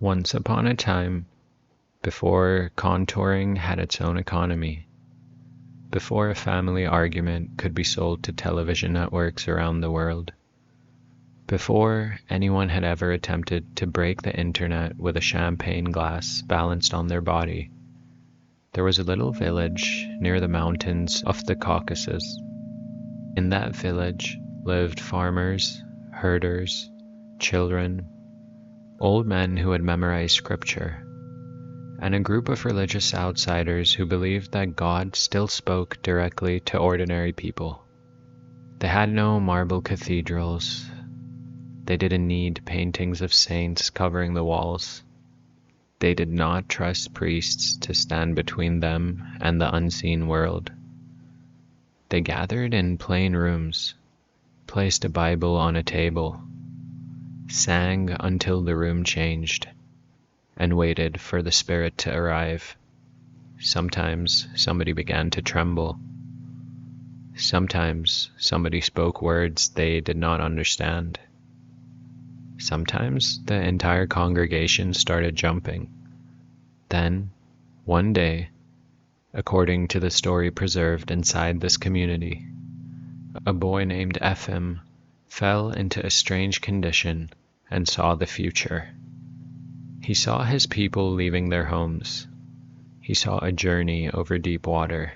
Once upon a time, before contouring had its own economy, before a family argument could be sold to television networks around the world, before anyone had ever attempted to break the internet with a champagne glass balanced on their body, there was a little village near the mountains of the Caucasus. In that village lived farmers, herders, children, old men who had memorized scripture, and a group of religious outsiders who believed that God still spoke directly to ordinary people. They had no marble cathedrals. They didn't need paintings of saints covering the walls. They did not trust priests to stand between them and the unseen world. They gathered in plain rooms, placed a Bible on a table, sang until the room changed, and waited for the Spirit to arrive. Sometimes somebody began to tremble. Sometimes somebody spoke words they did not understand. Sometimes the entire congregation started jumping. Then, one day, according to the story preserved inside this community, a boy named Efim fell into a strange condition and saw the future. He saw his people leaving their homes. He saw a journey over deep water.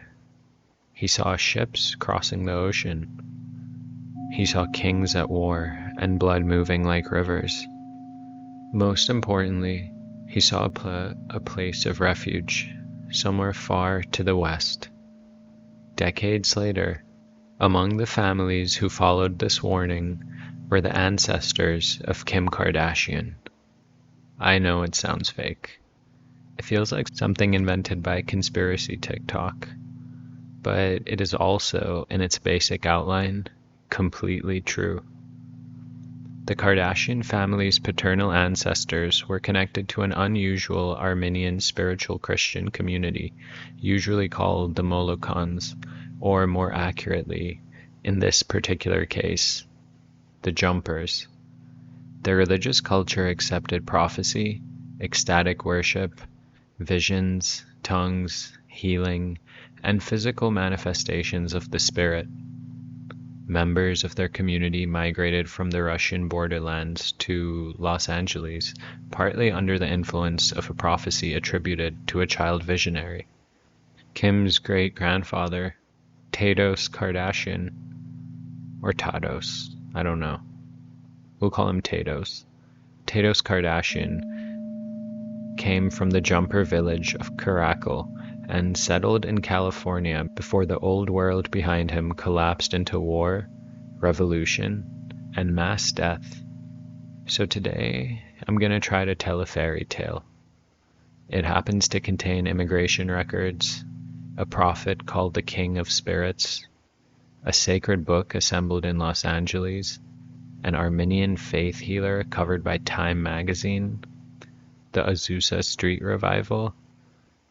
He saw ships crossing the ocean. He saw kings at war and blood moving like rivers. Most importantly, he saw a place of refuge, somewhere far to the west. Decades later, among the families who followed this warning were the ancestors of Kim Kardashian. I know it sounds fake. It feels like something invented by conspiracy TikTok, but it is also, in its basic outline, completely true. The Kardashian family's paternal ancestors were connected to an unusual Armenian Spiritual Christian community, usually called the Molokans, or more accurately, in this particular case, the Jumpers. Their religious culture accepted prophecy, ecstatic worship, visions, tongues, healing, and physical manifestations of the Spirit. Members of their community migrated from the Russian borderlands to Los Angeles, partly under the influence of a prophecy attributed to a child visionary. Kim's great-grandfather, Tados Kardashian, or Tados, I don't know. We'll call him Tados. Tados Kardashian came from the jumper village of Karakale and settled in California before the old world behind him collapsed into war, revolution, and mass death. So today, I'm going to try to tell a fairy tale. It happens to contain immigration records, a prophet called the King of Spirits, a sacred book assembled in Los Angeles, an Armenian faith healer covered by Time magazine, the Azusa Street revival,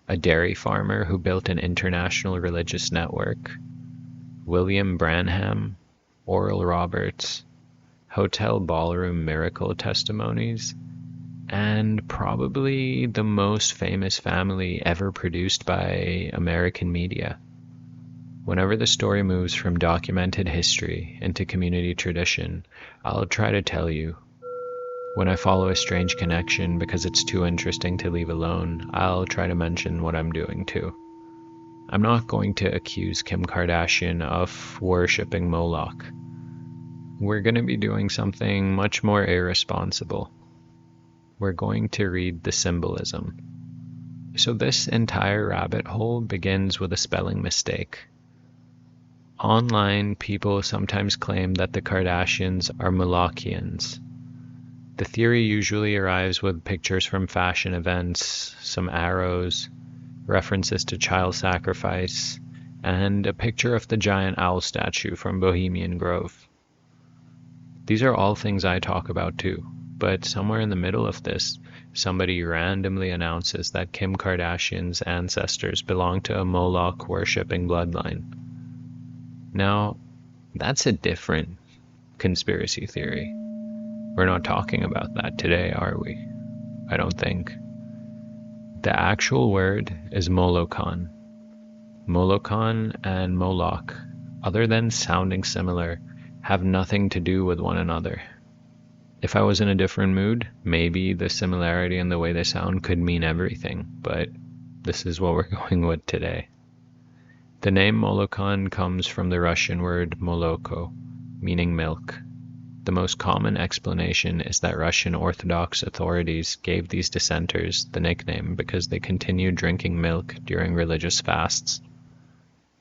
a dairy farmer who built an international religious network, William Branham, Oral Roberts, hotel ballroom miracle testimonies, and probably the most famous family ever produced by American media. Whenever the story moves from documented history into community tradition, I'll try to tell you. When I follow a strange connection because it's too interesting to leave alone, I'll try to mention what I'm doing too. I'm not going to accuse Kim Kardashian of worshipping Moloch. We're going to be doing something much more irresponsible. We're going to read the symbolism. So this entire rabbit hole begins with a spelling mistake. Online, people sometimes claim that the Kardashians are Molokians. The theory usually arrives with pictures from fashion events, some arrows, references to child sacrifice, and a picture of the giant owl statue from Bohemian Grove. These are all things I talk about too, but somewhere in the middle of this, somebody randomly announces that Kim Kardashian's ancestors belong to a Moloch-worshipping bloodline. Now, that's a different conspiracy theory. We're not talking about that today, are we? I don't think. The actual word is Molokan. Molokan and Molok, other than sounding similar, have nothing to do with one another. If I was in a different mood, maybe the similarity in the way they sound could mean everything, but this is what we're going with today. The name Molokan comes from the Russian word moloko, meaning milk. The most common explanation is that Russian Orthodox authorities gave these dissenters the nickname because they continued drinking milk during religious fasts.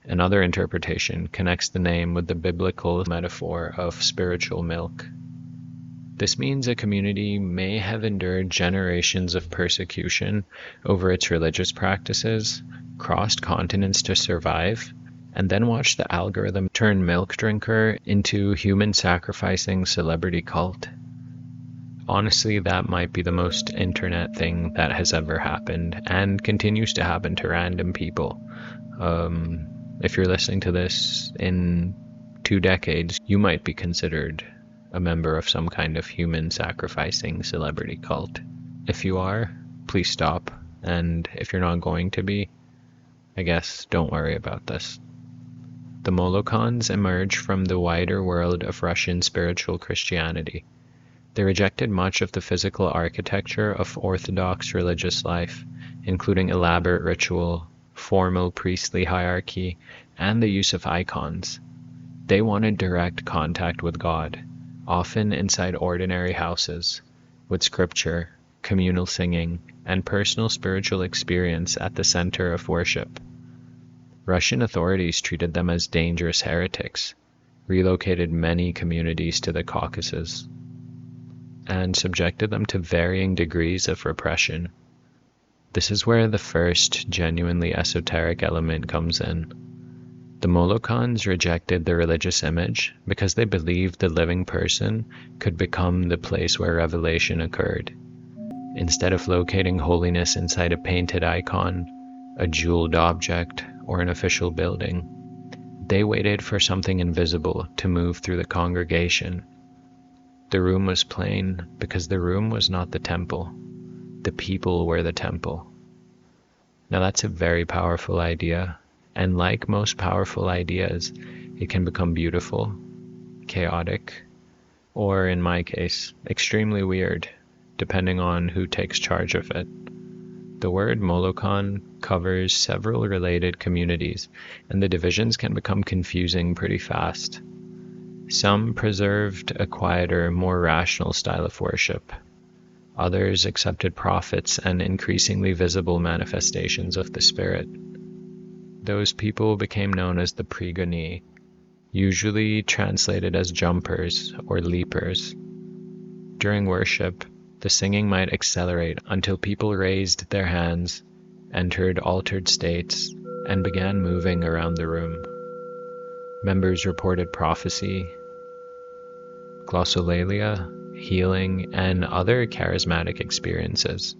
Another interpretation connects the name with the biblical metaphor of spiritual milk. This means a community may have endured generations of persecution over its religious practices, crossed continents to survive, and then watched the algorithm turn milk drinker into human sacrificing celebrity cult. Honestly, that might be the most internet thing that has ever happened and continues to happen to random people. If you're listening to this in 2 decades, you might be considered a member of some kind of human sacrificing celebrity cult. If you are, please stop. And if you're not going to be, I guess don't worry about this. The Molokans emerged from the wider world of Russian spiritual Christianity. They rejected much of the physical architecture of Orthodox religious life, including elaborate ritual, formal priestly hierarchy, and the use of icons. They wanted direct contact with God, often inside ordinary houses, with scripture, communal singing, and personal spiritual experience at the center of worship. Russian authorities treated them as dangerous heretics, relocated many communities to the Caucasus, and subjected them to varying degrees of repression. This is where the first genuinely esoteric element comes in. The Molokans rejected the religious image because they believed the living person could become the place where revelation occurred. Instead of locating holiness inside a painted icon, a jeweled object, or an official building, they waited for something invisible to move through the congregation. The room was plain because the room was not the temple. The people were the temple. Now that's a very powerful idea, and like most powerful ideas, it can become beautiful, chaotic, or in my case, extremely weird, depending on who takes charge of it. The word Molokan covers several related communities, and the divisions can become confusing pretty fast. Some preserved a quieter, more rational style of worship. Others accepted prophets and increasingly visible manifestations of the spirit. Those people became known as the Pryguny, usually translated as jumpers or leapers. During worship, the singing might accelerate until people raised their hands, entered altered states, and began moving around the room. Members reported prophecy, glossolalia, healing, and other charismatic experiences.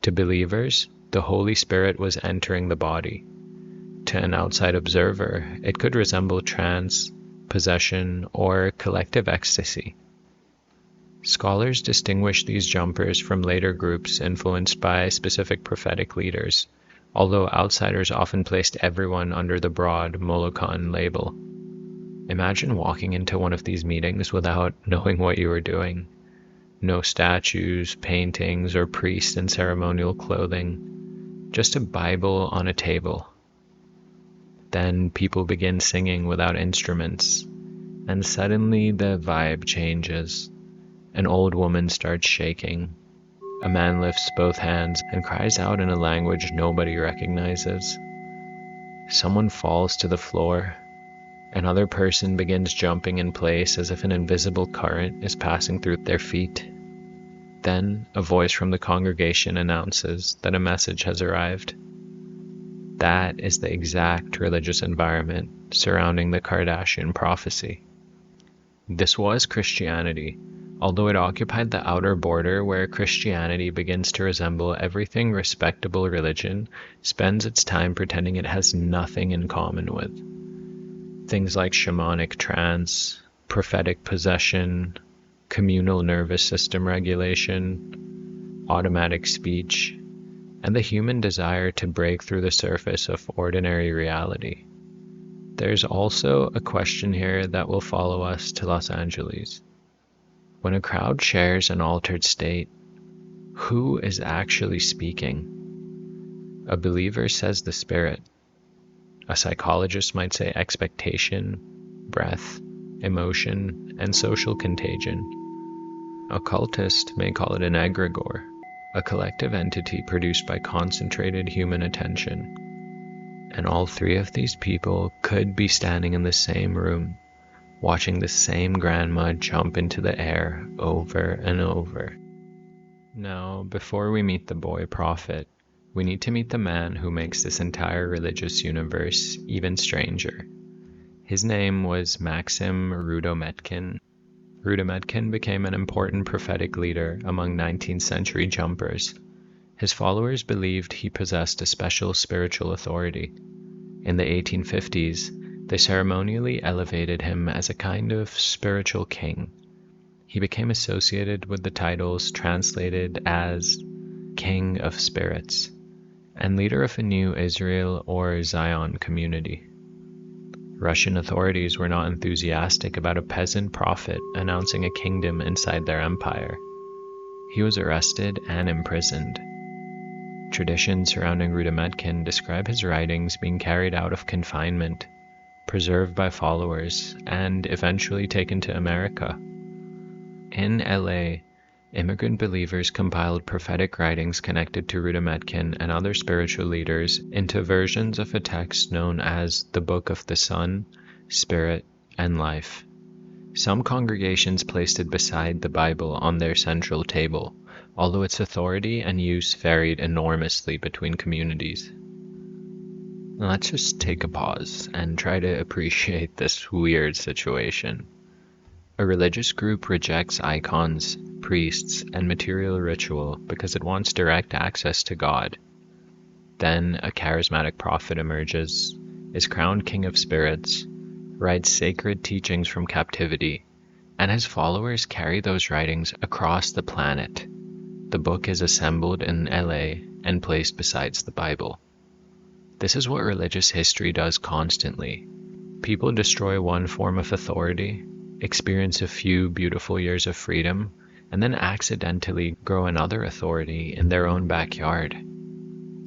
To believers, the Holy Spirit was entering the body. To an outside observer, it could resemble trance, possession, or collective ecstasy. Scholars distinguish these jumpers from later groups influenced by specific prophetic leaders, although outsiders often placed everyone under the broad Molokan label. Imagine walking into one of these meetings without knowing what you were doing. No statues, paintings, or priests in ceremonial clothing. Just a Bible on a table. Then people begin singing without instruments, and suddenly the vibe changes. An old woman starts shaking. A man lifts both hands and cries out in a language nobody recognizes. Someone falls to the floor. Another person begins jumping in place as if an invisible current is passing through their feet. Then a voice from the congregation announces that a message has arrived. That is the exact religious environment surrounding the Kardashian prophecy. This was Christianity, although it occupied the outer border where Christianity begins to resemble everything respectable religion spends its time pretending it has nothing in common with. Things like shamanic trance, prophetic possession, communal nervous system regulation, automatic speech, and the human desire to break through the surface of ordinary reality. There's also a question here that will follow us to Los Angeles. When a crowd shares an altered state, who is actually speaking? A believer says the spirit. A psychologist might say expectation, breath, emotion, and social contagion. A cultist may call it an egregore, a collective entity produced by concentrated human attention. And all three of these people could be standing in the same room, watching the same grandma jump into the air over and over. Now, before we meet the boy prophet, we need to meet the man who makes this entire religious universe even stranger. His name was Maxim Rudometkin. Rudometkin became an important prophetic leader among 19th century jumpers. His followers believed he possessed a special spiritual authority. In the 1850s, they ceremonially elevated him as a kind of spiritual king. He became associated with the titles translated as King of Spirits and leader of a new Israel or Zion community. Russian authorities were not enthusiastic about a peasant prophet announcing a kingdom inside their empire. He was arrested and imprisoned. Traditions surrounding Rudometkin describe his writings being carried out of confinement, preserved by followers, and eventually taken to America. In LA, immigrant believers compiled prophetic writings connected to Rudometkin and other spiritual leaders into versions of a text known as the Book of the Son, Spirit, and Life. Some congregations placed it beside the Bible on their central table, although its authority and use varied enormously between communities. Let's just take a pause and try to appreciate this weird situation. A religious group rejects icons, priests, and material ritual because it wants direct access to God. Then a charismatic prophet emerges, is crowned king of spirits, writes sacred teachings from captivity, and his followers carry those writings across the planet. The book is assembled in LA and placed beside the Bible. This is what religious history does constantly. People destroy one form of authority, experience a few beautiful years of freedom, and then accidentally grow another authority in their own backyard.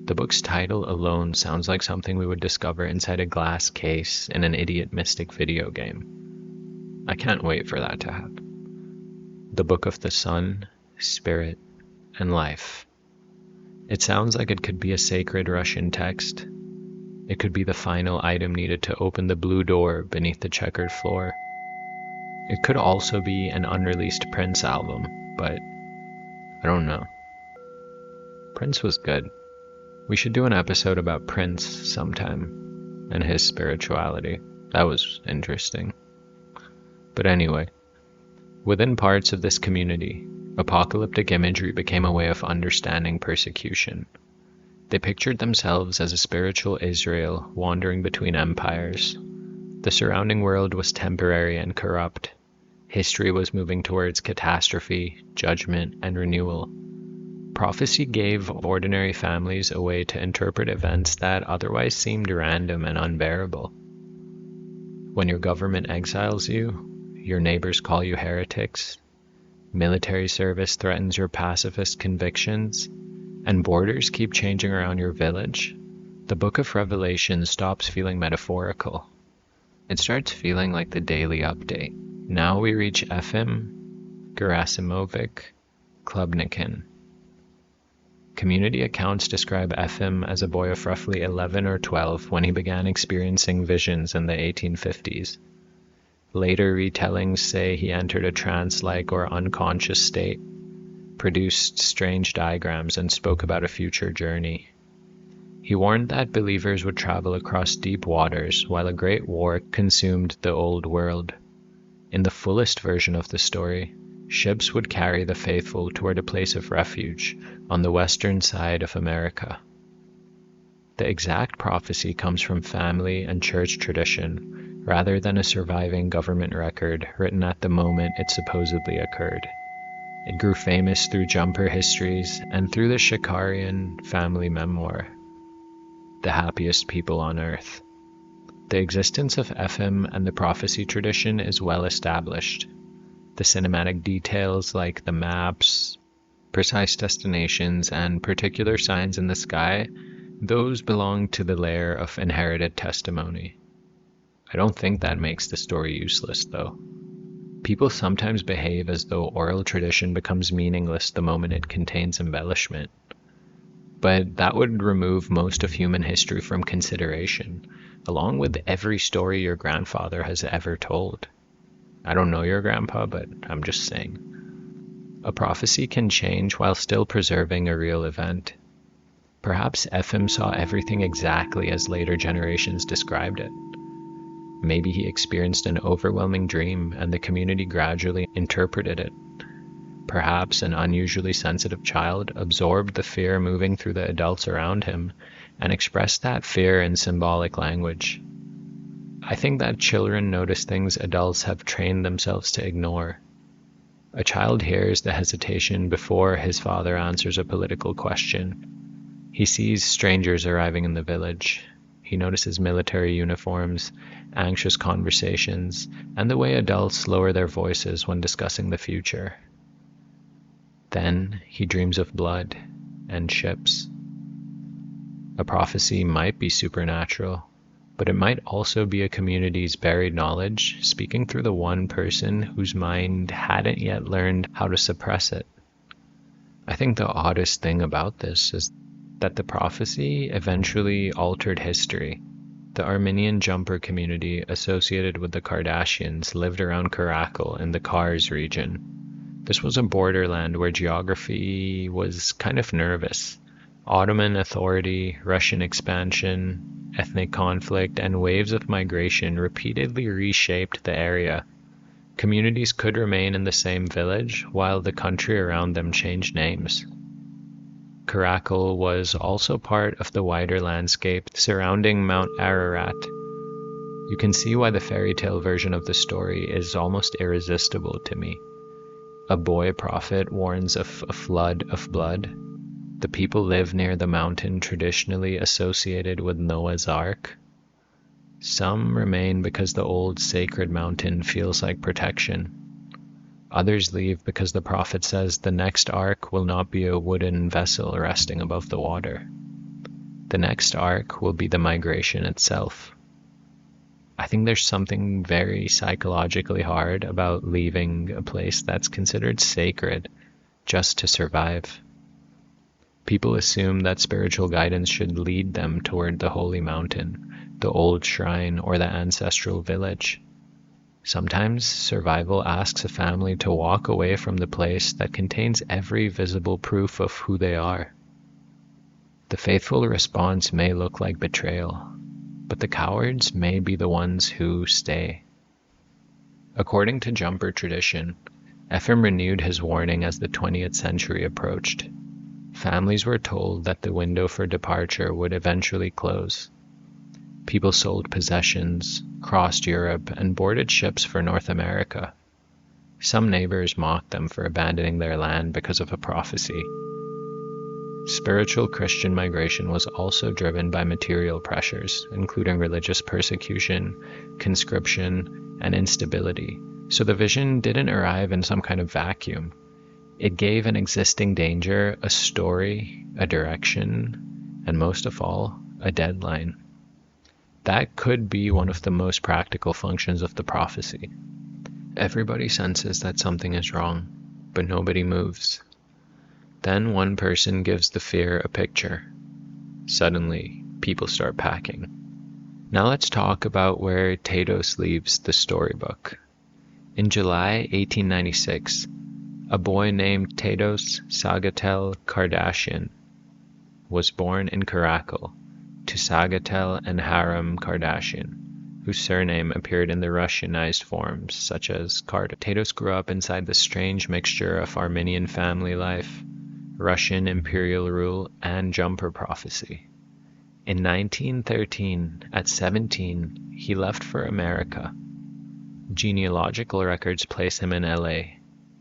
The book's title alone sounds like something we would discover inside a glass case in an idiot mystic video game. I can't wait for that to happen. The Book of the Son, Spirit, and Life. It sounds like it could be a sacred Russian text. It could be the final item needed to open the blue door beneath the checkered floor. It could also be an unreleased Prince album, but I don't know. Prince was good. We should do an episode about Prince sometime and his spirituality. That was interesting. But anyway, within parts of this community, apocalyptic imagery became a way of understanding persecution. They pictured themselves as a spiritual Israel wandering between empires. The surrounding world was temporary and corrupt. History was moving towards catastrophe, judgment, and renewal. Prophecy gave ordinary families a way to interpret events that otherwise seemed random and unbearable. When your government exiles you, your neighbors call you heretics, military service threatens your pacifist convictions, and borders keep changing around your village, the Book of Revelation stops feeling metaphorical. It starts feeling like the daily update. Now we reach Efim Klubnikin. Community accounts describe Efim as a boy of roughly 11 or 12 when he began experiencing visions in the 1850s. Later retellings say he entered a trance-like or unconscious state, produced strange diagrams, and spoke about a future journey. He warned that believers would travel across deep waters while a great war consumed the old world. In the fullest version of the story, ships would carry the faithful toward a place of refuge on the western side of America. The exact prophecy comes from family and church tradition rather than a surviving government record written at the moment it supposedly occurred. It grew famous through jumper histories and through the Shakarian family memoir, The Happiest People on Earth. The existence of Efim and the prophecy tradition is well established. The cinematic details like the maps, precise destinations, and particular signs in the sky, those belong to the layer of inherited testimony. I don't think that makes the story useless, though. People sometimes behave as though oral tradition becomes meaningless the moment it contains embellishment. But that would remove most of human history from consideration, along with every story your grandfather has ever told. I don't know your grandpa, but I'm just saying. A prophecy can change while still preserving a real event. Perhaps Efim saw everything exactly as later generations described it. Maybe he experienced an overwhelming dream and the community gradually interpreted it. Perhaps an unusually sensitive child absorbed the fear moving through the adults around him and expressed that fear in symbolic language. I think that children notice things adults have trained themselves to ignore. A child hears the hesitation before his father answers a political question. He sees strangers arriving in the village. He notices military uniforms, anxious conversations, and the way adults lower their voices when discussing the future. Then he dreams of blood and ships. A prophecy might be supernatural, but it might also be a community's buried knowledge speaking through the one person whose mind hadn't yet learned how to suppress it. I think the oddest thing about this is that the prophecy eventually altered history. The Armenian jumper community associated with the Kardashians lived around Karakale in the Kars region. This was a borderland where geography was kind of nervous. Ottoman authority, Russian expansion, ethnic conflict, and waves of migration repeatedly reshaped the area. Communities could remain in the same village while the country around them changed names. Karakale was also part of the wider landscape surrounding Mount Ararat. You can see why the fairy tale version of the story is almost irresistible to me. A boy prophet warns of a flood of blood. The people live near the mountain traditionally associated with Noah's Ark. Some remain because the old sacred mountain feels like protection. Others leave because the prophet says the next ark will not be a wooden vessel resting above the water. The next ark will be the migration itself. I think there's something very psychologically hard about leaving a place that's considered sacred just to survive. People assume that spiritual guidance should lead them toward the holy mountain, the old shrine, or the ancestral village. Sometimes survival asks a family to walk away from the place that contains every visible proof of who they are. The faithful response may look like betrayal, but the cowards may be the ones who stay. According to jumper tradition, Efim renewed his warning as the 20th century approached. Families were told that the window for departure would eventually close. People sold possessions, crossed Europe, and boarded ships for North America. Some neighbors mocked them for abandoning their land because of a prophecy. Spiritual Christian migration was also driven by material pressures, including religious persecution, conscription, and instability. So the vision didn't arrive in some kind of vacuum. It gave an existing danger a story, a direction, and most of all, a deadline. That could be one of the most practical functions of the prophecy. Everybody senses that something is wrong, but nobody moves. Then one person gives the fear a picture. Suddenly, people start packing. Now let's talk about where Tados leaves the storybook. In July 1896, a boy named Tados Sagatel Kardashian was born in Karakale to Sagatel and Haram Kardashian, whose surname appeared in the Russianized forms such as Kardashian. Tados grew up inside the strange mixture of Armenian family life, Russian imperial rule, and jumper prophecy. In 1913, at 17, he left for America. Genealogical records place him in LA,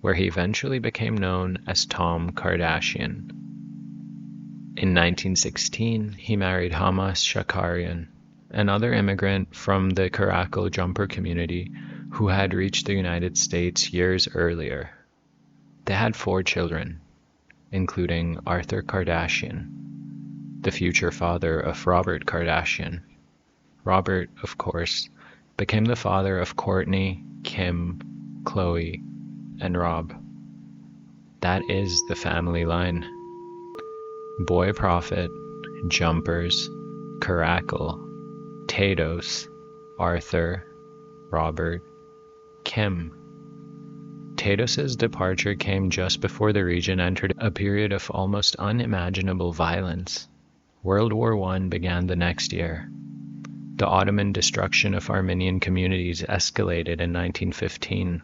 where he eventually became known as Tom Kardashian. In 1916, he married Hamas Shakarian, another immigrant from the Karakale jumper community who had reached the United States years earlier. They had 4 children, including Arthur Kardashian, the future father of Robert Kardashian. Robert, of course, became the father of Courtney, Kim, Chloe, and Rob. That is the family line. Boy Prophet, Jumpers, Karakale, Tados, Arthur, Robert, Kim. Tados' departure came just before the region entered a period of almost unimaginable violence. World War I began the next year. The Ottoman destruction of Armenian communities escalated in 1915.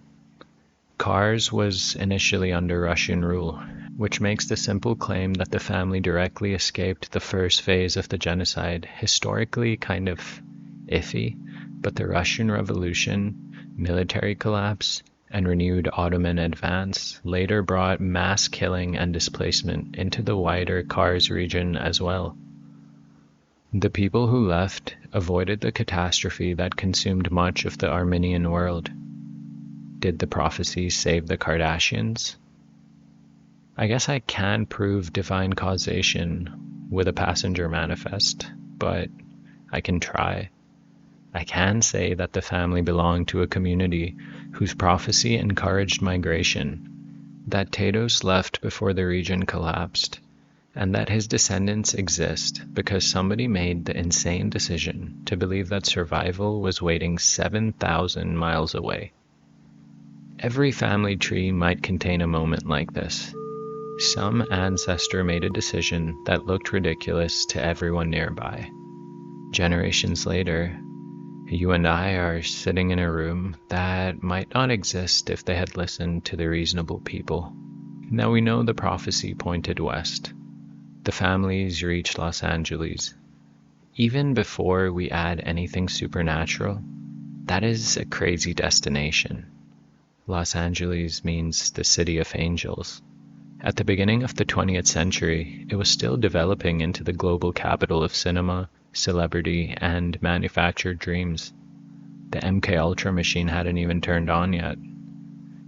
Kars was initially under Russian rule, which makes the simple claim that the family directly escaped the first phase of the genocide historically kind of iffy, but the Russian Revolution, military collapse, and renewed Ottoman advance later brought mass killing and displacement into the wider Kars region as well. The people who left avoided the catastrophe that consumed much of the Armenian world. Did the prophecy save the Kardashians? I guess I can prove divine causation with a passenger manifest, but I can try. I can say that the family belonged to a community whose prophecy encouraged migration, that Tados left before the region collapsed, and that his descendants exist because somebody made the insane decision to believe that survival was waiting 7,000 miles away. Every family tree might contain a moment like this. Some ancestor made a decision that looked ridiculous to everyone nearby. Generations later, you and I are sitting in a room that might not exist if they had listened to the reasonable people. Now we know the prophecy pointed west. The families reached Los Angeles. Even before we add anything supernatural, that is a crazy destination. Los Angeles means the city of angels. At the beginning of the 20th century, it was still developing into the global capital of cinema, celebrity, and manufactured dreams. The MK Ultra machine hadn't even turned on yet.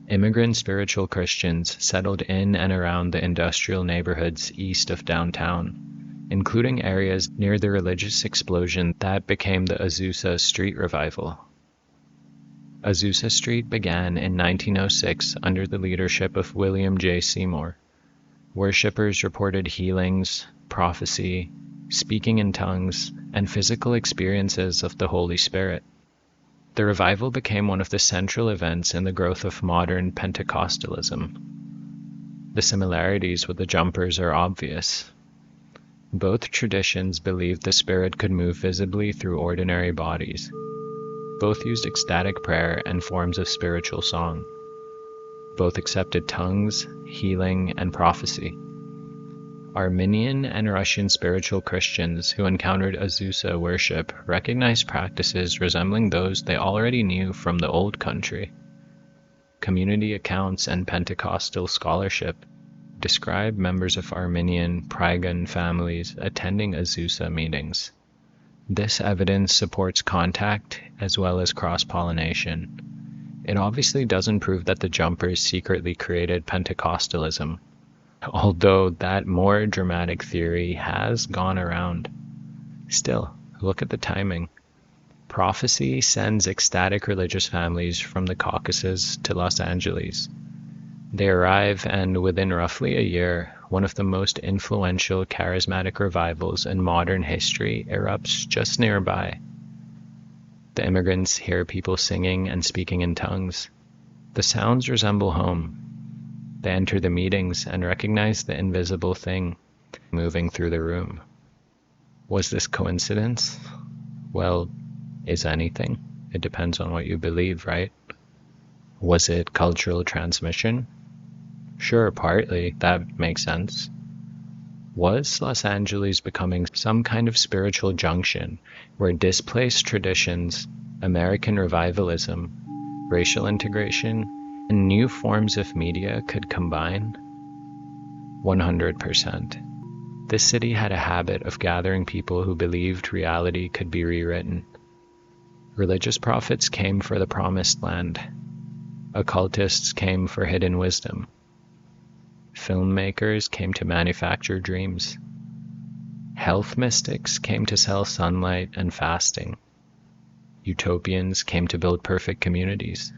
Immigrant spiritual Christians settled in and around the industrial neighborhoods east of downtown, including areas near the religious explosion that became the Azusa Street revival. Azusa Street began in 1906 under the leadership of William J. Seymour. Worshippers reported healings, prophecy, speaking in tongues, and physical experiences of the Holy Spirit. The revival became one of the central events in the growth of modern Pentecostalism. The similarities with the jumpers are obvious. Both traditions believed the Spirit could move visibly through ordinary bodies. Both used ecstatic prayer and forms of spiritual song. Both accepted tongues, healing, and prophecy. Armenian and Russian spiritual Christians who encountered Azusa worship recognized practices resembling those they already knew from the Old Country. Community accounts and Pentecostal scholarship describe members of Armenian Pryguny families attending Azusa meetings. This evidence supports contact as well as cross-pollination. It obviously doesn't prove that the jumpers secretly created Pentecostalism, although that more dramatic theory has gone around. Still, look at the timing. Prophecy sends ecstatic religious families from the Caucasus to Los Angeles. They arrive, and within roughly a year, one of the most influential charismatic revivals in modern history erupts just nearby. The immigrants hear people singing and speaking in tongues. The sounds resemble home. They enter the meetings and recognize the invisible thing moving through the room. Was this coincidence? Well, is anything? It depends on what you believe, right? Was it cultural transmission? Sure, partly. That makes sense. Was Los Angeles becoming some kind of spiritual junction where displaced traditions, American revivalism, racial integration, and new forms of media could combine? 100%. This city had a habit of gathering people who believed reality could be rewritten. Religious prophets came for the promised land. Occultists came for hidden wisdom. Filmmakers came to manufacture dreams. Health mystics came to sell sunlight and fasting. Utopians came to build perfect communities.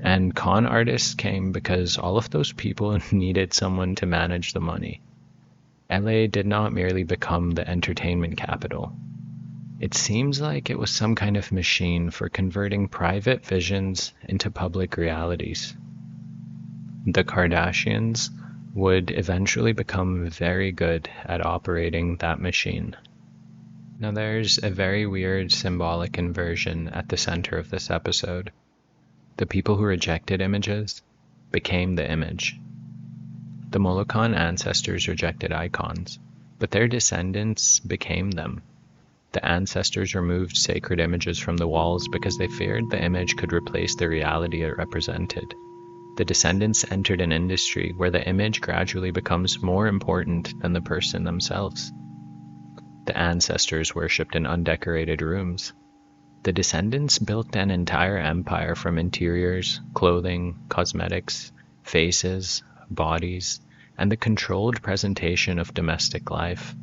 And con artists came because all of those people needed someone to manage the money. LA did not merely become the entertainment capital. It seems like it was some kind of machine for converting private visions into public realities. The Kardashians would eventually become very good at operating that machine. Now there's a very weird symbolic inversion at the center of this episode. The people who rejected images became the image. The Molokan ancestors rejected icons, but their descendants became them. The ancestors removed sacred images from the walls because they feared the image could replace the reality it represented. The descendants entered an industry where the image gradually becomes more important than the person themselves. The ancestors worshipped in undecorated rooms. The descendants built an entire empire from interiors, clothing, cosmetics, faces, bodies, and the controlled presentation of domestic life.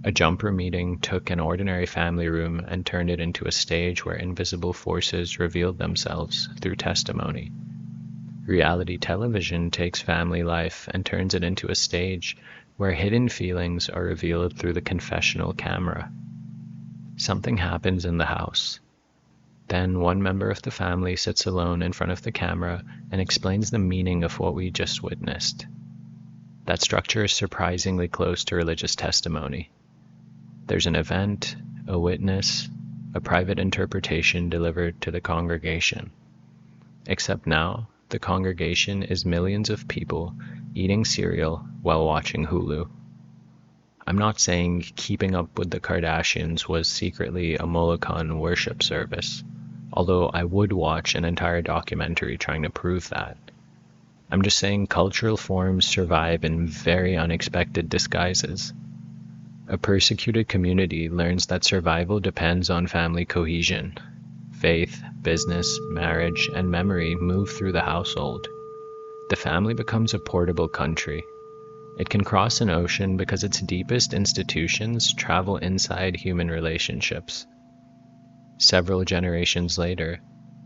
A jumper meeting took an ordinary family room and turned it into a stage where invisible forces revealed themselves through testimony. Reality television takes family life and turns it into a stage where hidden feelings are revealed through the confessional camera. Something happens in the house. Then one member of the family sits alone in front of the camera and explains the meaning of what we just witnessed. That structure is surprisingly close to religious testimony. There's an event, a witness, a private interpretation delivered to the congregation. Except now, the congregation is millions of people eating cereal while watching Hulu. I'm not saying Keeping Up with the Kardashians was secretly a Molokan worship service, although I would watch an entire documentary trying to prove that. I'm just saying cultural forms survive in very unexpected disguises. A persecuted community learns that survival depends on family cohesion. Faith, business, marriage, and memory move through the household. The family becomes a portable country. It can cross an ocean because its deepest institutions travel inside human relationships. Several generations later,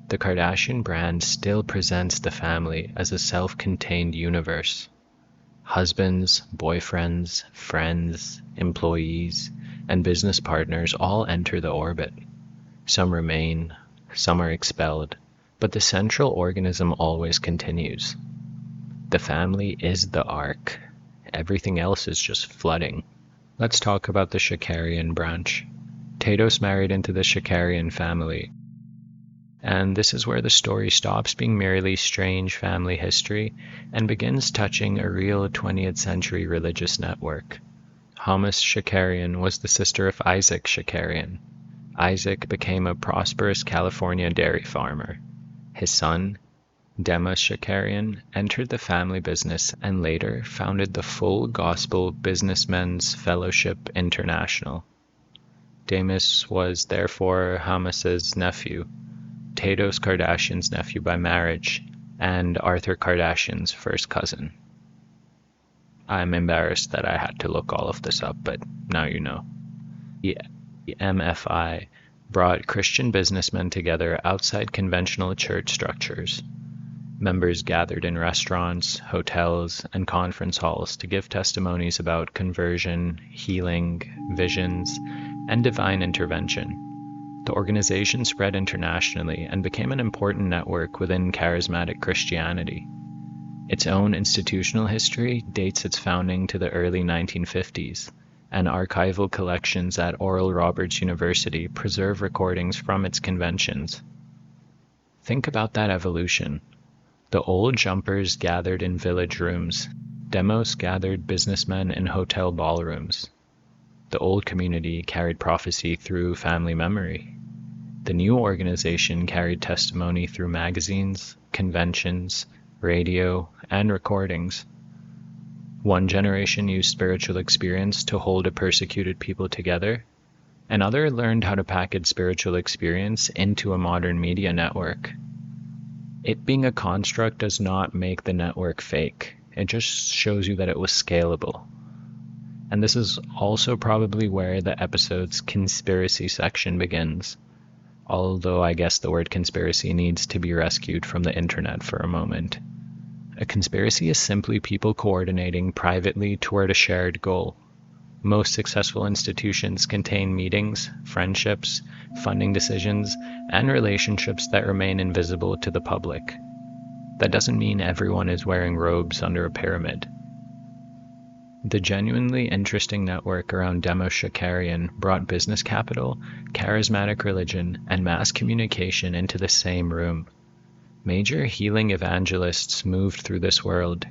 the Kardashian brand still presents the family as a self-contained universe. Husbands, boyfriends, friends, employees, and business partners all enter the orbit. Some remain, some are expelled, but the central organism always continues. The family is the ark. Everything else is just flooding. Let's talk about the Shakarian branch. Tados married into the Shakarian family. And this is where the story stops being merely strange family history and begins touching a real 20th century religious network. Hamas Shakarian was the sister of Isaac Shakarian. Isaac became a prosperous California dairy farmer. His son, Demas Shakarian, entered the family business and later founded the Full Gospel Businessmen's Fellowship International. Demas was therefore Hamas's nephew, Tados Kardashian's nephew by marriage, and Arthur Kardashian's first cousin. I'm embarrassed that I had to look all of this up, but now you know. The MFI brought Christian businessmen together outside conventional church structures. Members gathered in restaurants, hotels, and conference halls to give testimonies about conversion, healing, visions, and divine intervention. The organization spread internationally and became an important network within charismatic Christianity. Its own institutional history dates its founding to the early 1950s, and archival collections at Oral Roberts University preserve recordings from its conventions. Think about that evolution. The old jumpers gathered in village rooms. Demos gathered businessmen in hotel ballrooms. The old community carried prophecy through family memory. The new organization carried testimony through magazines, conventions, radio, and recordings. One generation used spiritual experience to hold a persecuted people together. Another learned how to package spiritual experience into a modern media network. It being a construct does not make the network fake. It just shows you that it was scalable. And this is also probably where the episode's conspiracy section begins. Although I guess the word conspiracy needs to be rescued from the internet for a moment. A conspiracy is simply people coordinating privately toward a shared goal. Most successful institutions contain meetings, friendships, funding decisions, and relationships that remain invisible to the public. That doesn't mean everyone is wearing robes under a pyramid. The genuinely interesting network around Shakarian brought business capital, charismatic religion, and mass communication into the same room. Major healing evangelists moved through this world.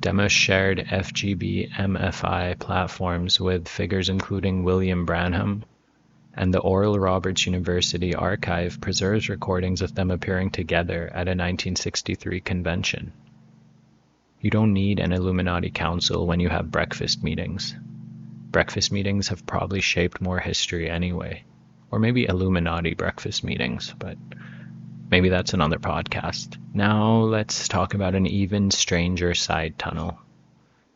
Demos shared FGB MFI platforms with figures including William Branham, and the Oral Roberts University archive preserves recordings of them appearing together at a 1963 convention. You don't need an Illuminati council when you have breakfast meetings. Breakfast meetings have probably shaped more history anyway. Or maybe Illuminati breakfast meetings, but maybe that's another podcast. Now let's talk about an even stranger side tunnel.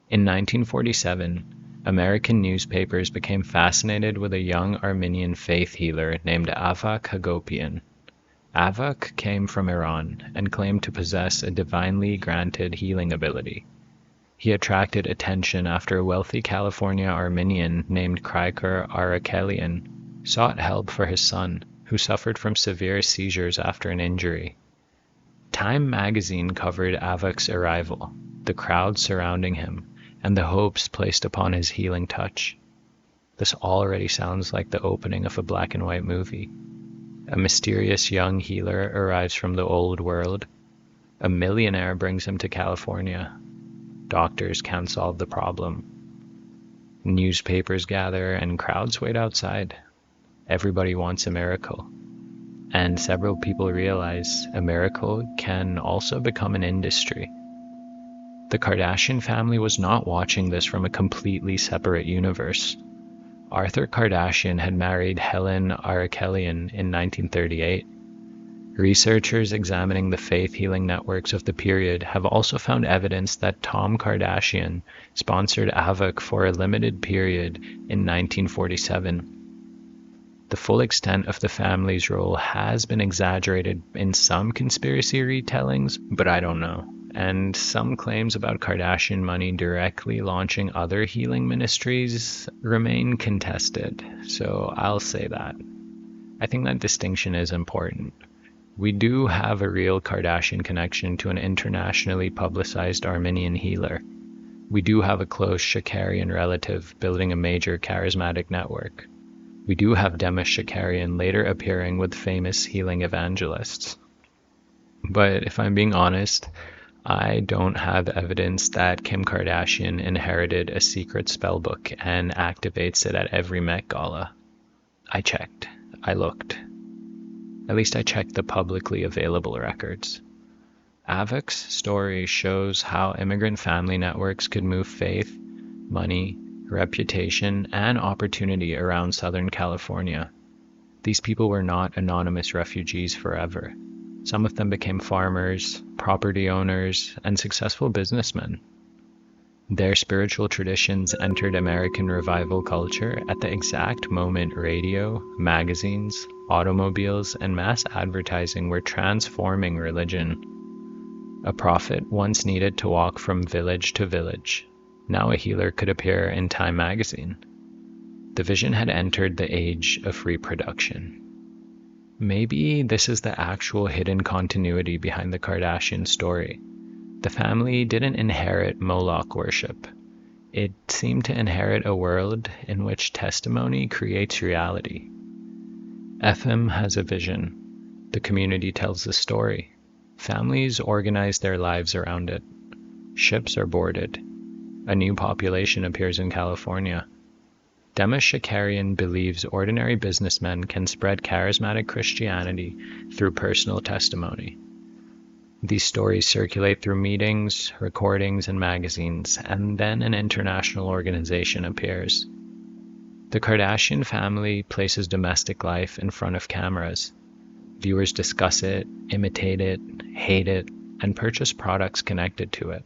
In 1947, American newspapers became fascinated with a young Armenian faith healer named Avak Hagopian. Avak came from Iran and claimed to possess a divinely granted healing ability. He attracted attention after a wealthy California Armenian named Karakale sought help for his son, who suffered from severe seizures after an injury. Time magazine covered Avak's arrival, the crowd surrounding him, and the hopes placed upon his healing touch. This already sounds like the opening of a black and white movie. A mysterious young healer arrives from the old world. A millionaire brings him to California. Doctors can't solve the problem. Newspapers gather and crowds wait outside. Everybody wants a miracle. And several people realize a miracle can also become an industry. The Kardashian family was not watching this from a completely separate universe. Arthur Kardashian had married Helen Arakelian in 1938. Researchers examining the faith healing networks of the period have also found evidence that Tom Kardashian sponsored Avak for a limited period in 1947. The full extent of the family's role has been exaggerated in some conspiracy retellings, but I don't know. And some claims about Kardashian money directly launching other healing ministries remain contested, so I'll say that. I think that distinction is important. We do have a real Kardashian connection to an internationally publicized Armenian healer. We do have a close Shakarian relative building a major charismatic network. We do have Demis Shakarian later appearing with famous healing evangelists. But if I'm being honest, I don't have evidence that Kim Kardashian inherited a secret spellbook and activates it at every Met Gala. I checked. I looked. At least I checked the publicly available records. Avak's story shows how immigrant family networks could move faith, money, reputation, and opportunity around Southern California. These people were not anonymous refugees forever. Some of them became farmers, property owners, and successful businessmen. Their spiritual traditions entered American revival culture at the exact moment radio, magazines, automobiles, and mass advertising were transforming religion. A prophet once needed to walk from village to village. Now a healer could appear in Time magazine. The vision had entered the age of reproduction. Maybe this is the actual hidden continuity behind the Kardashian story. The family didn't inherit Moloch worship. It seemed to inherit a world in which testimony creates reality. Efim has a vision. The community tells the story. Families organize their lives around it. Ships are boarded. A new population appears in California. Demis Shakarian believes ordinary businessmen can spread charismatic Christianity through personal testimony. These stories circulate through meetings, recordings, and magazines, and then an international organization appears. The Kardashian family places domestic life in front of cameras. Viewers discuss it, imitate it, hate it, and purchase products connected to it.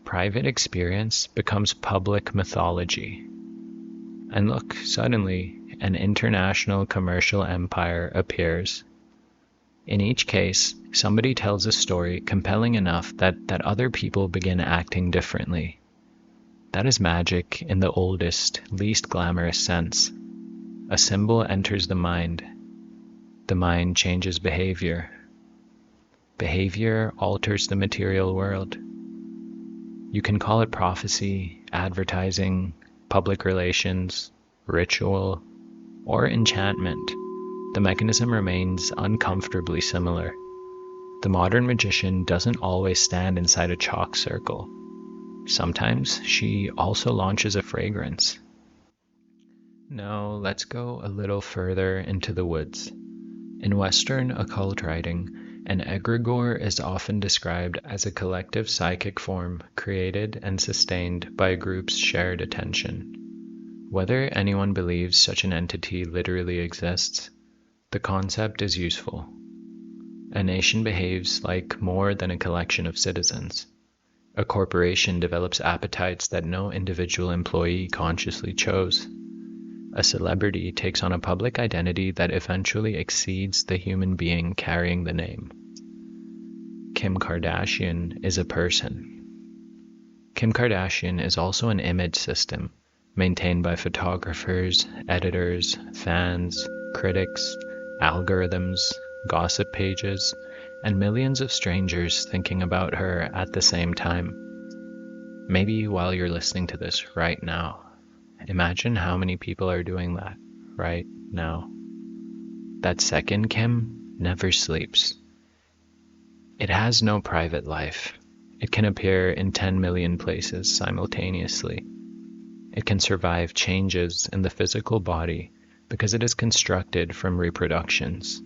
Private experience becomes public mythology. And look, suddenly, an international commercial empire appears. In each case, somebody tells a story compelling enough that other people begin acting differently. That is magic in the oldest, least glamorous sense. A symbol enters the mind. The mind changes behavior. Behavior alters the material world. You can call it prophecy, advertising, public relations, ritual, or enchantment. The mechanism remains uncomfortably similar. The modern magician doesn't always stand inside a chalk circle. Sometimes she also launches a fragrance. Now let's go a little further into the woods. In Western occult writing, an egregore is often described as a collective psychic form created and sustained by a group's shared attention. Whether anyone believes such an entity literally exists, the concept is useful. A nation behaves like more than a collection of citizens. A corporation develops appetites that no individual employee consciously chose. A celebrity takes on a public identity that eventually exceeds the human being carrying the name. Kim Kardashian is a person. Kim Kardashian is also an image system maintained by photographers, editors, fans, critics, algorithms, gossip pages, and millions of strangers thinking about her at the same time. Maybe while you're listening to this right now. Imagine how many people are doing that right now. That second Kim never sleeps. It has no private life. It can appear in 10 million places simultaneously. It can survive changes in the physical body because it is constructed from reproductions.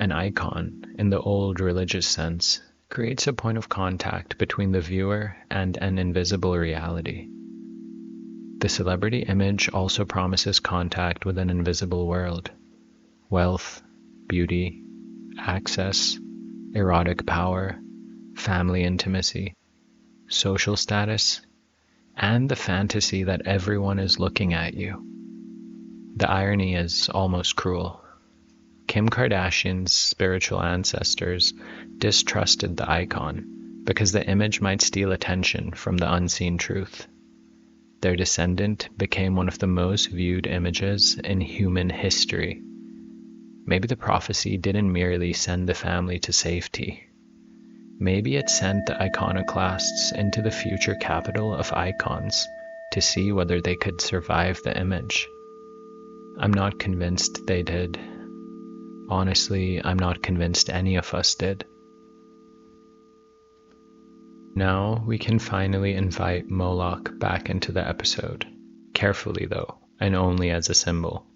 An icon, in the old religious sense, creates a point of contact between the viewer and an invisible reality. The celebrity image also promises contact with an invisible world. Wealth, beauty, access, erotic power, family intimacy, social status, and the fantasy that everyone is looking at you. The irony is almost cruel. Kim Kardashian's spiritual ancestors distrusted the icon because the image might steal attention from the unseen truth. Their descendant became one of the most viewed images in human history. Maybe the prophecy didn't merely send the family to safety. Maybe it sent the iconoclasts into the future capital of icons to see whether they could survive the image. I'm not convinced they did. Honestly, I'm not convinced any of us did. Now we can finally invite Moloch back into the episode. Carefully though, and only as a symbol.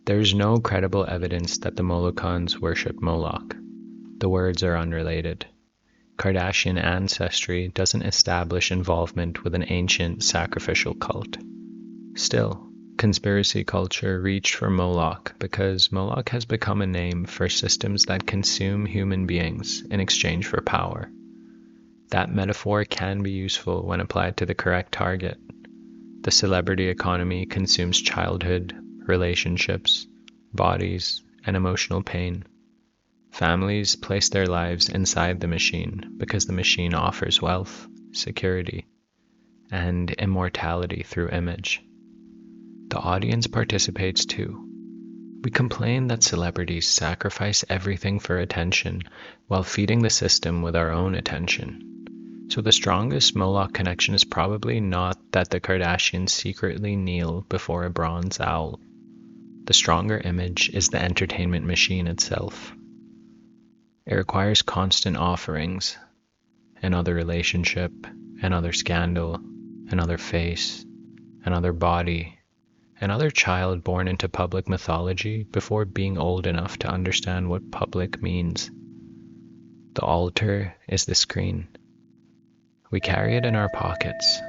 There is no credible evidence that the Molokans worship Moloch. The words are unrelated. Kardashian ancestry doesn't establish involvement with an ancient sacrificial cult. Still, conspiracy culture reached for Moloch because Moloch has become a name for systems that consume human beings in exchange for power. That metaphor can be useful when applied to the correct target. The celebrity economy consumes childhood, relationships, bodies, and emotional pain. Families place their lives inside the machine because the machine offers wealth, security, and immortality through image. The audience participates too. We complain that celebrities sacrifice everything for attention while feeding the system with our own attention. So the strongest Moloch connection is probably not that the Kardashians secretly kneel before a bronze owl. The stronger image is the entertainment machine itself. It requires constant offerings, another relationship, another scandal, another face, another body, another child born into public mythology before being old enough to understand what public means. The altar is the screen. We carry it in our pockets.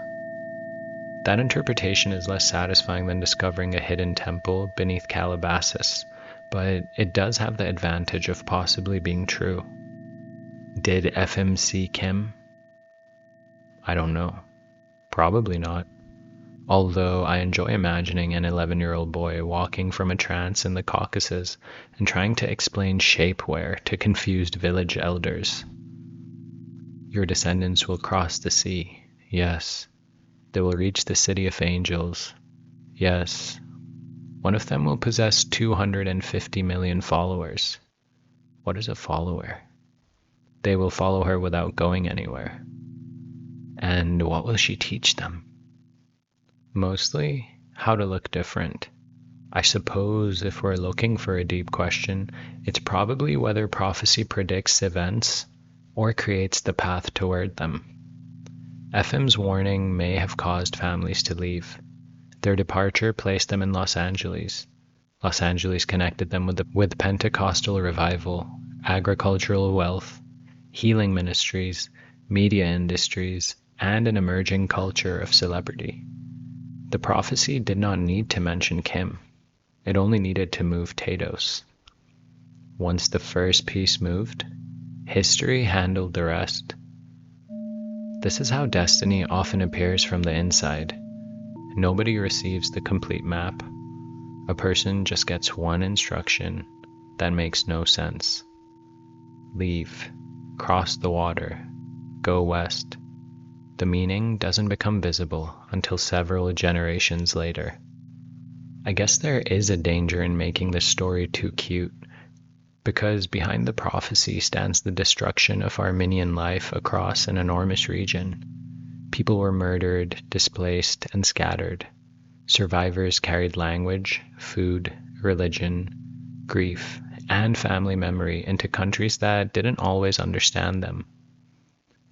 That interpretation is less satisfying than discovering a hidden temple beneath Calabasas, but it does have the advantage of possibly being true. Did Efim see Kim? I don't know. Probably not. Although I enjoy imagining an 11-year-old boy walking from a trance in the Caucasus and trying to explain shapewear to confused village elders. Your descendants will cross the sea. Yes. They will reach the city of angels. Yes. One of them will possess 250 million followers. What is a follower? They will follow her without going anywhere. And what will she teach them? Mostly, how to look different. I suppose if we're looking for a deep question, it's probably whether prophecy predicts events or creates the path toward them. Efim's warning may have caused families to leave. Their departure placed them in Los Angeles. Los Angeles connected them with Pentecostal revival, agricultural wealth, healing ministries, media industries, and an emerging culture of celebrity. The prophecy did not need to mention Kim. It only needed to move Tados. Once the first piece moved, history handled the rest. This is how destiny often appears from the inside. Nobody receives the complete map. A person just gets one instruction that makes no sense. Leave, cross the water, go west. The meaning doesn't become visible until several generations later. I guess there is a danger in making the story too cute, because behind the prophecy stands the destruction of Armenian life across an enormous region. People were murdered, displaced, and scattered. Survivors carried language, food, religion, grief, and family memory into countries that didn't always understand them.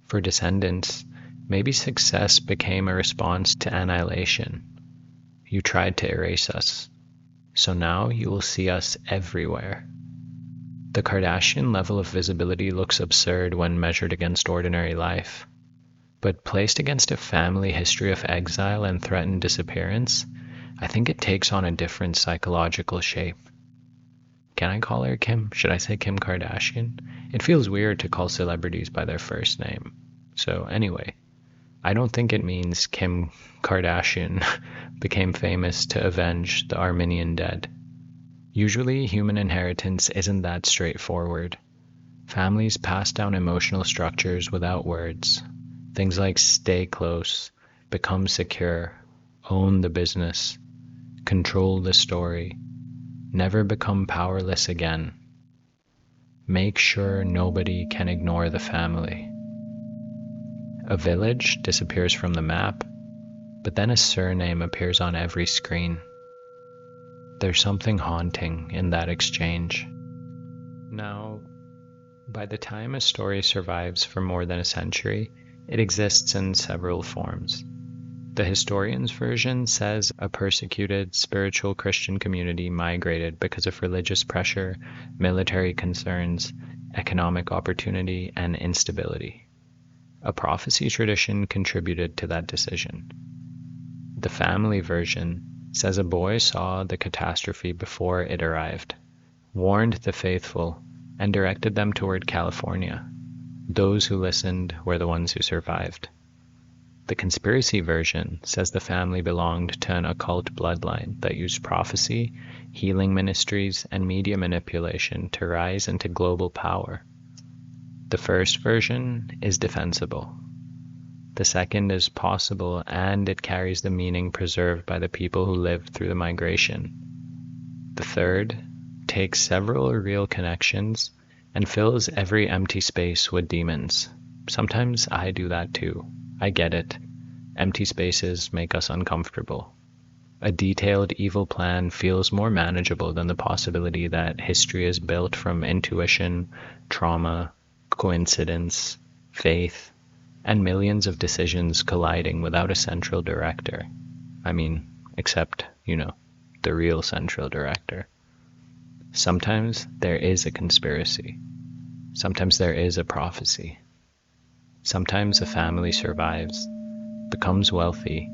For descendants, maybe success became a response to annihilation. You tried to erase us, so now you will see us everywhere. The Kardashian level of visibility looks absurd when measured against ordinary life, but placed against a family history of exile and threatened disappearance, I think it takes on a different psychological shape. Can I call her Kim? Should I say Kim Kardashian? It feels weird to call celebrities by their first name. So anyway, I don't think it means Kim Kardashian became famous to avenge the Armenian dead. Usually, human inheritance isn't that straightforward. Families pass down emotional structures without words. Things like stay close, become secure, own the business, control the story, never become powerless again. Make sure nobody can ignore the family. A village disappears from the map, but then a surname appears on every screen. There's something haunting in that exchange. Now, by the time a story survives for more than a century, it exists in several forms. The historian's version says a persecuted spiritual Christian community migrated because of religious pressure, military concerns, economic opportunity, and instability. A prophecy tradition contributed to that decision. The family version says a boy saw the catastrophe before it arrived, warned the faithful, and directed them toward California. Those who listened were the ones who survived. The conspiracy version says the family belonged to an occult bloodline that used prophecy, healing ministries, and media manipulation to rise into global power. The first version is defensible. The second is possible, and it carries the meaning preserved by the people who lived through the migration. The third takes several real connections and fills every empty space with demons. Sometimes I do that too. I get it. Empty spaces make us uncomfortable. A detailed evil plan feels more manageable than the possibility that history is built from intuition, trauma, coincidence, faith, and millions of decisions colliding without a central director. I mean, except, the real central director. Sometimes there is a conspiracy. Sometimes there is a prophecy. Sometimes a family survives, becomes wealthy,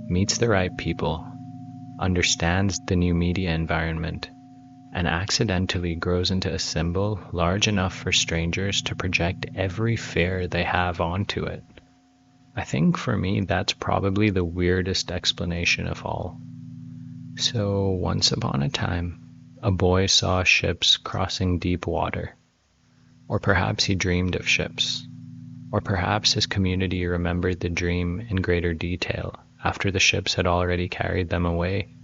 meets the right people, understands the new media environment, and accidentally grows into a symbol large enough for strangers to project every fear they have onto it. I think for me that's probably the weirdest explanation of all. So once upon a time, a boy saw ships crossing deep water. Or perhaps he dreamed of ships. Or perhaps his community remembered the dream in greater detail after the ships had already carried them away.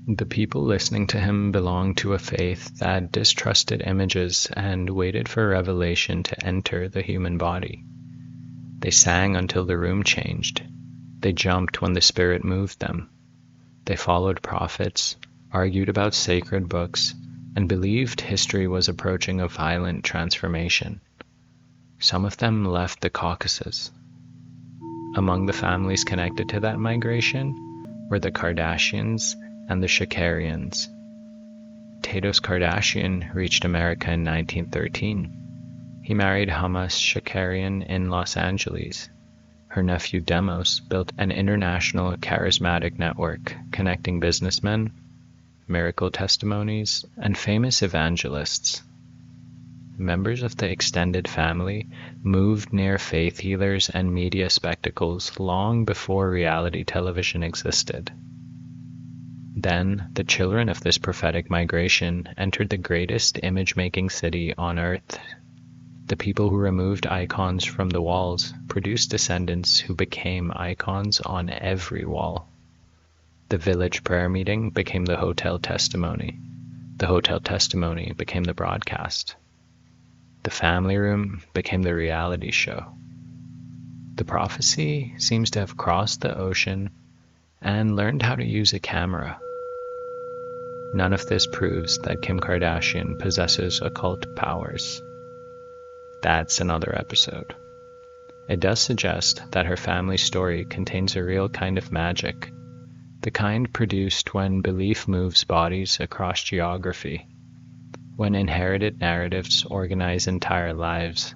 The people listening to him belonged to a faith that distrusted images and waited for revelation to enter the human body. They sang until the room changed. They jumped when the Spirit moved them. They followed prophets, argued about sacred books, and believed history was approaching a violent transformation. Some of them left the Caucasus. Among the families connected to that migration were the Kardashians and the Shakarians. Tados Kardashian reached America in 1913. He married Hamas Shakarian in Los Angeles. Her nephew Demos built an international charismatic network connecting businessmen, miracle testimonies, and famous evangelists. Members of the extended family moved near faith healers and media spectacles long before reality television existed. Then, the children of this prophetic migration entered the greatest image-making city on earth. The people who removed icons from the walls produced descendants who became icons on every wall. The village prayer meeting became the hotel testimony. The hotel testimony became the broadcast. The family room became the reality show. The prophecy seems to have crossed the ocean and learned how to use a camera. None of this proves that Kim Kardashian possesses occult powers. That's another episode. It does suggest that her family story contains a real kind of magic, the kind produced when belief moves bodies across geography, when inherited narratives organize entire lives,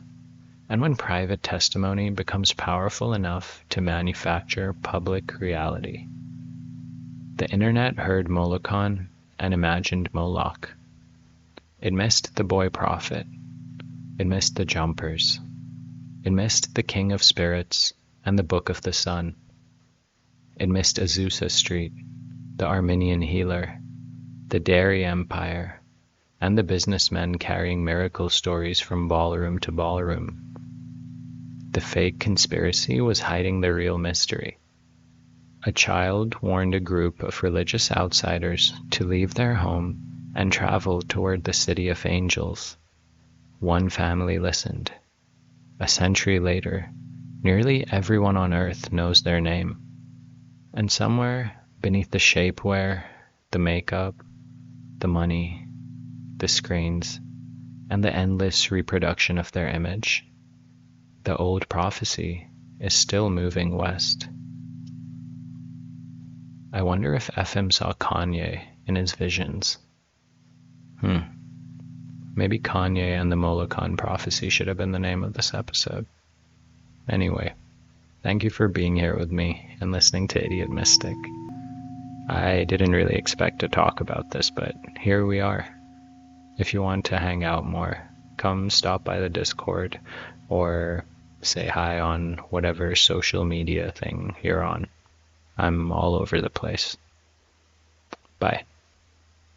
and when private testimony becomes powerful enough to manufacture public reality. The internet heard Molokan and imagined Moloch. It missed the boy prophet. It missed the jumpers. It missed the King of Spirits and the Book of the Sun. It missed Azusa Street, the Armenian healer, the dairy empire, and the businessmen carrying miracle stories from ballroom to ballroom. The fake conspiracy was hiding the real mystery. A child warned a group of religious outsiders to leave their home and travel toward the city of angels. One family listened. A century later, nearly everyone on earth knows their name. And somewhere beneath the shapewear, the makeup, the money, the screens, and the endless reproduction of their image, the old prophecy is still moving west. I wonder if Efim saw Kanye in his visions. Maybe Kanye and the Molokan prophecy should have been the name of this episode. Anyway, thank you for being here with me and listening to Idiot Mystic. I didn't really expect to talk about this, but here we are. If you want to hang out more, come stop by the Discord or say hi on whatever social media thing you're on. I'm all over the place. Bye.